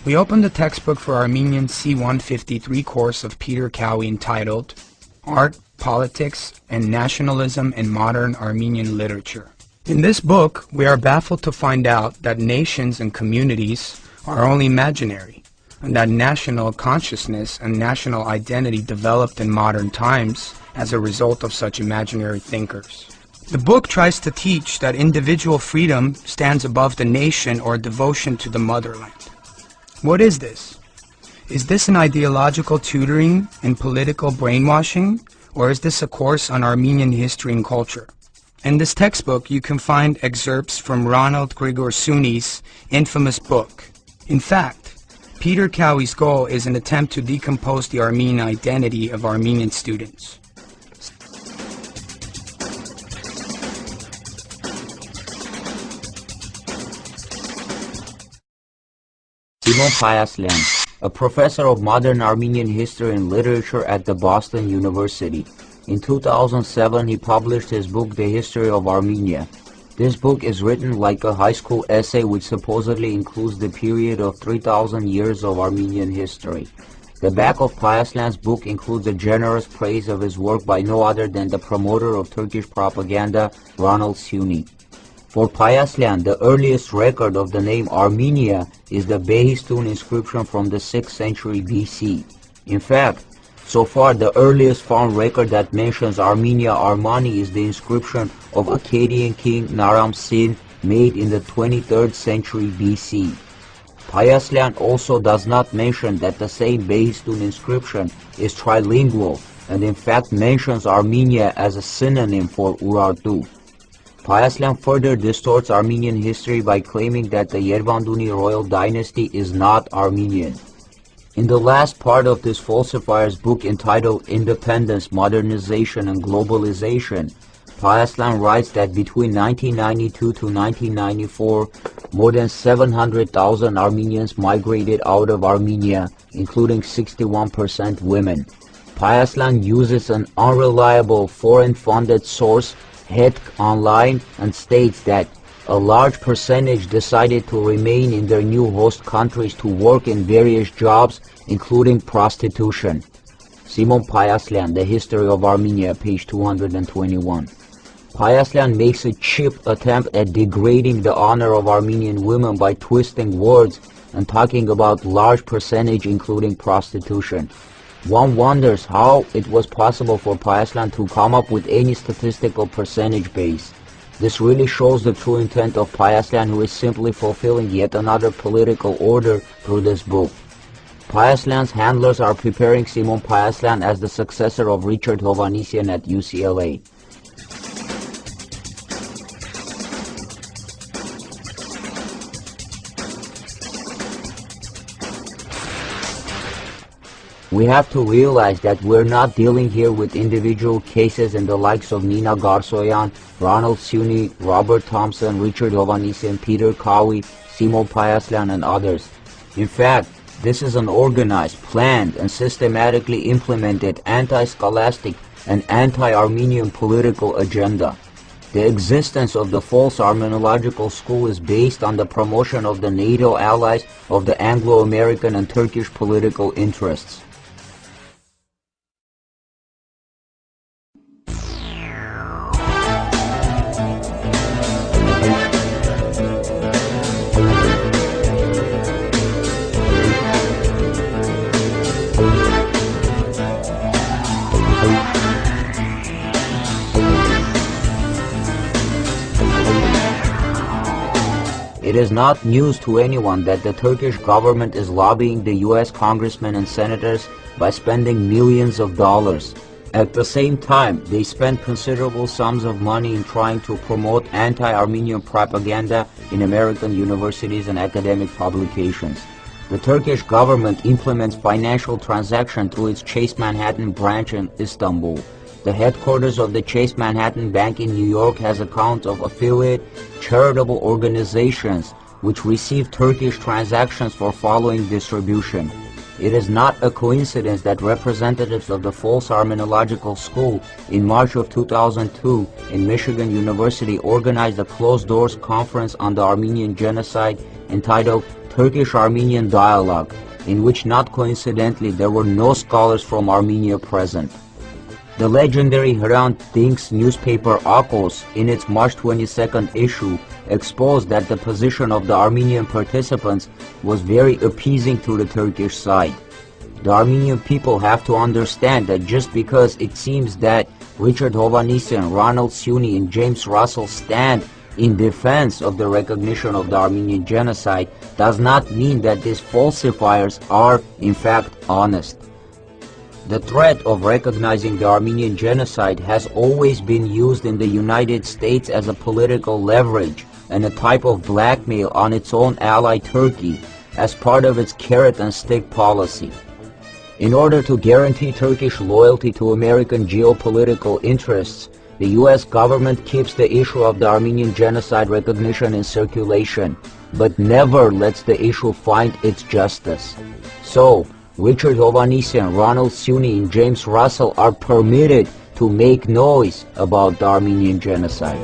We opened the textbook for Armenian C153 course of Peter Cowie entitled Art, Politics, and Nationalism in Modern Armenian Literature. In this book, we are baffled to find out that nations and communities are only imaginary, and that national consciousness and national identity developed in modern times as a result of such imaginary thinkers. The book tries to teach that individual freedom stands above the nation or devotion to the motherland. What is this? Is this an ideological tutoring and political brainwashing, or is this a course on Armenian history and culture? In this textbook, you can find excerpts from Ronald Grigor Suni's infamous book. In fact, Peter Cowie's goal is an attempt to decompose the Armenian identity of Armenian students. Simon Payaslian, a professor of modern Armenian history and literature at the Boston University. In 2007, he published his book, The History of Armenia. This book is written like a high school essay which supposedly includes the period of 3,000 years of Armenian history. The back of Payaslian's book includes a generous praise of his work by no other than the promoter of Turkish propaganda, Ronald Suni. For Payaslian, the earliest record of the name Armenia is the Behistun inscription from the 6th century BC. In fact, so far the earliest found record that mentions Armenia Armani is the inscription of Akkadian king Naram Sin made in the 23rd century BC. Payaslian also does not mention that the same Behistun inscription is trilingual and in fact mentions Armenia as a synonym for Urartu. Payaslian further distorts Armenian history by claiming that the Yervanduni royal dynasty is not Armenian. In the last part of this falsifier's book entitled Independence, Modernization and Globalization, Payaslian writes that between 1992 to 1994, more than 700,000 Armenians migrated out of Armenia, including 61% women. Payaslian uses an unreliable foreign-funded source, Het Online, and states that a large percentage decided to remain in their new host countries to work in various jobs, including prostitution. Simon Payaslian, The History of Armenia, page 221. Payaslian makes a cheap attempt at degrading the honor of Armenian women by twisting words and talking about large percentage, including prostitution. One wonders how it was possible for Payaslian to come up with any statistical percentage base. This really shows the true intent of Payaslian, who is simply fulfilling yet another political order through this book. Payaslian's handlers are preparing Simon Payaslian as the successor of Richard Hovhannisyan at UCLA. We have to realize that we're not dealing here with individual cases and the likes of Nina Garsoyan, Ronald Suni, Robert Thompson, Richard Hovhannisyan, Peter Cowie, Simon Payaslian, and others. In fact, this is an organized, planned, and systematically implemented anti-scholastic and anti-Armenian political agenda. The existence of the false Armenological school is based on the promotion of the NATO allies of the Anglo-American and Turkish political interests. It is not news to anyone that the Turkish government is lobbying the US congressmen and senators by spending millions of dollars. At the same time, they spend considerable sums of money in trying to promote anti-Armenian propaganda in American universities and academic publications. The Turkish government implements financial transactions through its Chase Manhattan branch in Istanbul. The headquarters of the Chase Manhattan Bank in New York has accounts of affiliate charitable organizations which receive Turkish transactions for following distribution. It is not a coincidence that representatives of the false Armenological school in March of 2002 in Michigan University organized a closed-doors conference on the Armenian genocide entitled Turkish-Armenian dialogue, in which not coincidentally there were no scholars from Armenia present. The legendary Hrant Dink's newspaper Akos, in its March 22nd issue, exposed that the position of the Armenian participants was very appeasing to the Turkish side. The Armenian people have to understand that just because it seems that Richard Hovhannisyan, Ronald Sunni, and James Russell stand in defense of the recognition of the Armenian genocide does not mean that these falsifiers are in fact honest. The threat of recognizing the Armenian genocide has always been used in the United States as a political leverage and a type of blackmail on its own ally Turkey as part of its carrot and stick policy. In order to guarantee Turkish loyalty to American geopolitical interests, the US government keeps the issue of the Armenian genocide recognition in circulation, but never lets the issue find its justice. So, Richard Hovhannisyan, Ronald Sunni, and James Russell are permitted to make noise about the Armenian genocide.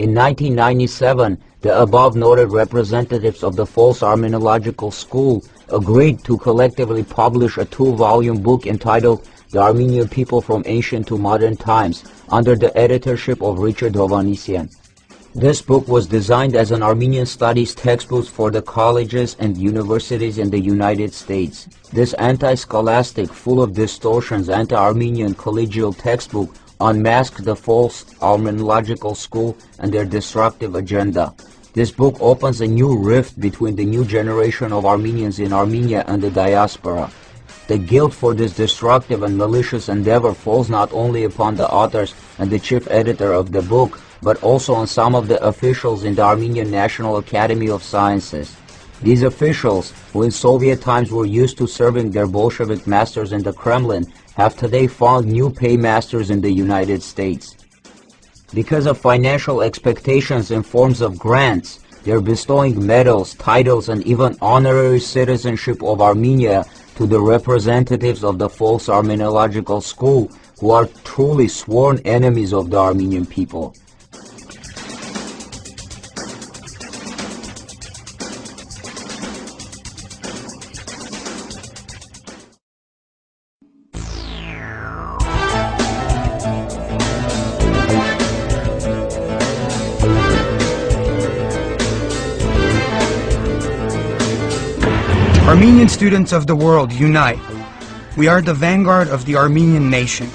In 1997, the above-noted representatives of the false Armenological school agreed to collectively publish a 2-volume book entitled The Armenian People from Ancient to Modern Times, under the editorship of Richard Hovhannisyan. This book was designed as an Armenian studies textbook for the colleges and universities in the United States. This anti-scholastic, full of distortions, anti-Armenian collegial textbook unmasked the false Armenological school and their destructive agenda. This book opens a new rift between the new generation of Armenians in Armenia and the diaspora. The guilt for this destructive and malicious endeavor falls not only upon the authors and the chief editor of the book, but also on some of the officials in the Armenian National Academy of Sciences. These officials, who in Soviet times were used to serving their Bolshevik masters in the Kremlin, have today found new paymasters in the United States. Because of financial expectations in forms of grants, they're bestowing medals, titles, and even honorary citizenship of Armenia to the representatives of the false Armenological school, who are truly sworn enemies of the Armenian people. Armenian students of the world, unite. We are the vanguard of the Armenian nation.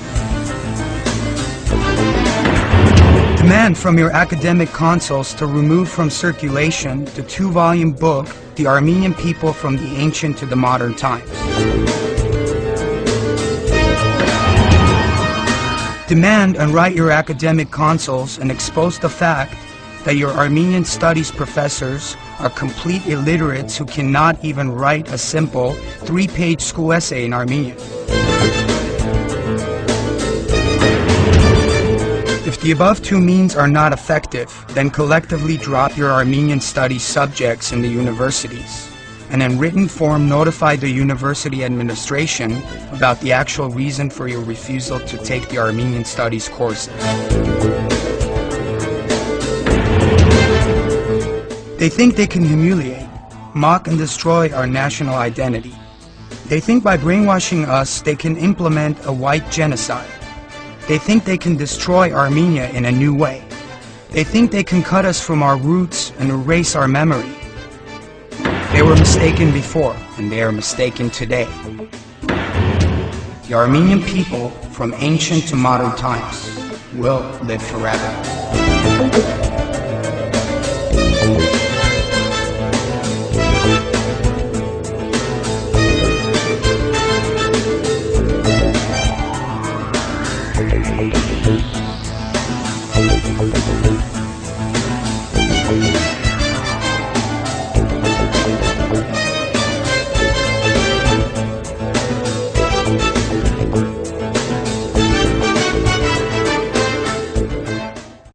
Demand from your academic consuls to remove from circulation the 2-volume book, The Armenian People from the Ancient to the Modern Times. Demand and write your academic consuls and expose the fact that your Armenian studies professors are complete illiterates who cannot even write a simple 3-page school essay in Armenian. If the above 2 means are not effective, then collectively drop your Armenian studies subjects in the universities, and in written form notify the university administration about the actual reason for your refusal to take the Armenian studies courses. They think they can humiliate, mock and destroy our national identity. They think by brainwashing us they can implement a white genocide. They think they can destroy Armenia in a new way. They think they can cut us from our roots and erase our memory. They were mistaken before, and they are mistaken today. The Armenian people, from ancient to modern times, will live forever.